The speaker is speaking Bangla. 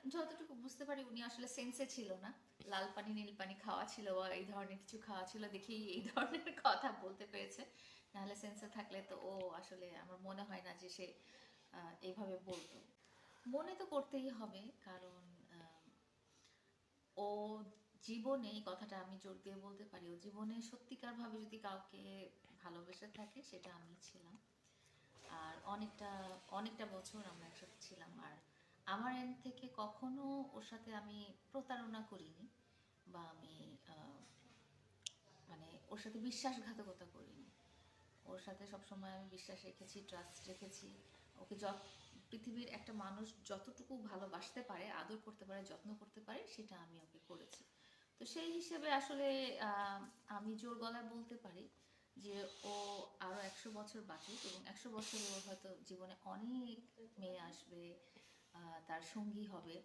যতটুকু বুঝতে পারি উনি আসলে সেন্সে ছিল না। লাল পানি, নীল পানি খাওয়া ছিল বা এই ধরনের কিছু খাওয়া ছিল দেখেই এই ধরনের কথা বলতে পেরেছে। নাহলে সেন্সে থাকলে তো ও আসলে আমার মনে হয় না যে সে এইভাবে বলতো। মনে তো করতেই হবে কারণ আম ও জীবনে এই কথাটা আমি জোর দিয়ে বলতে পারি, ও জীবনে সত্যিকারভাবে যদি কাউকে ভালোবেসে থাকে সেটা আমিই ছিলাম। আর অনেকটা অনেকটা বছর আমরা একসাথে ছিলাম। আর আমার এন্ড থেকে কখনো ওর সাথে আমি প্রতারণা করিনি বা আমি আহ, মানে ওর সাথে বিশ্বাসঘাতকতা করিনি। ওর সাথে সবসময় আমি বিশ্বাস রেখেছি, ট্রাস্ট রেখেছি। ওকে পৃথিবীর একটা মানুষ যতটুকু ভালোবাসতে পারে, আদর করতে পারে, যত্ন করতে পারে, সেটা আমি ওকে করেছি। তো সেই হিসেবে আসলে আহ, আমি জোর গলায় বলতে পারি যে ও আরও 100 বছর বাঁচুক এবং 100 বছরে ওর হয়তো জীবনে অনেক মেয়ে আসবে, তার সঙ্গী হবে।